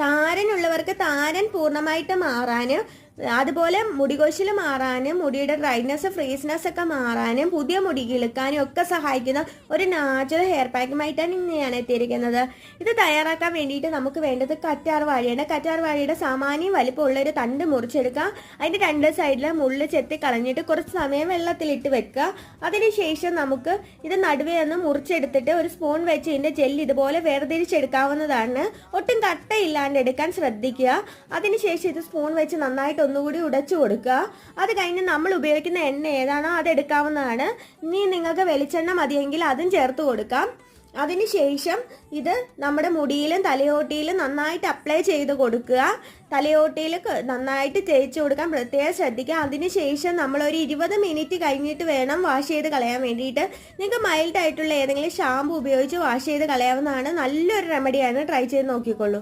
താരനുള്ളവർക്ക് താരൻ പൂർണ്ണമായിട്ട് മാറാനും അതുപോലെ മുടികൊഴിച്ചിൽ മാറാനും മുടിയുടെ ഡ്രൈനെസ് ഫ്രീസ്നെസ് ഒക്കെ മാറാനും പുതിയ മുടി കിളുക്കാനും ഒക്കെ സഹായിക്കുന്ന ഒരു നാച്ചുറൽ ഹെയർ പാക്കുമായിട്ടാണ് ഇങ്ങനെയാണ് എത്തിയിരിക്കുന്നത്. ഇത് തയ്യാറാക്കാൻ വേണ്ടിയിട്ട് നമുക്ക് വേണ്ടത് കറ്റാർ വാഴയാണ്. കറ്റാർ വാഴയുടെ സാമാന്യം വലിപ്പമുള്ള ഒരു തണ്ട് മുറിച്ചെടുക്കുക. അതിൻ്റെ രണ്ട് സൈഡിൽ മുള്ള് ചെത്തി കളഞ്ഞിട്ട് കുറച്ച് സമയം വെള്ളത്തിലിട്ട് വെക്കുക. അതിനുശേഷം നമുക്ക് ഇത് നടുവേ ഒന്ന് മുറിച്ചെടുത്തിട്ട് ഒരു സ്പൂൺ വെച്ച് ഇതിൻ്റെ ജെല്ല് ഇതുപോലെ വേർതിരിച്ചെടുക്കാവുന്നതാണ്. ഒട്ടും കട്ടയില്ലാണ്ട് എടുക്കാൻ ശ്രദ്ധിക്കുക. അതിനുശേഷം ഇത് സ്പൂൺ വെച്ച് നന്നായിട്ട് ഒന്നുകൂടി ഉടച്ചു കൊടുക്കുക. അത് കഴിഞ്ഞ് നമ്മൾ ഉപയോഗിക്കുന്ന എണ്ണ ഏതാണോ അത് എടുക്കാവുന്നതാണ്. ഇനി നിങ്ങൾക്ക് വെളിച്ചെണ്ണ മതിയെങ്കിൽ അതും ചേർത്ത് കൊടുക്കാം. അതിനുശേഷം ഇത് നമ്മുടെ മുടിയിലും തലയോട്ടിയിലും നന്നായിട്ട് അപ്ലൈ ചെയ്ത് കൊടുക്കുക. തലയോട്ടിയിൽ നന്നായിട്ട് തേച്ച് കൊടുക്കാൻ പ്രത്യേകം ശ്രദ്ധിക്കുക. അതിനുശേഷം നമ്മളൊരു 20 മിനിറ്റ് കഴിഞ്ഞിട്ട് വേണം വാഷ് ചെയ്ത് കളയാൻ വേണ്ടിയിട്ട്. നിങ്ങൾക്ക് മൈൽഡ് ആയിട്ടുള്ള ഏതെങ്കിലും ഷാമ്പു ഉപയോഗിച്ച് വാഷ് ചെയ്ത് കളയാവുന്നതാണ്. നല്ലൊരു റെമഡിയാണ്. ട്രൈ ചെയ്ത് നോക്കിക്കോളൂ.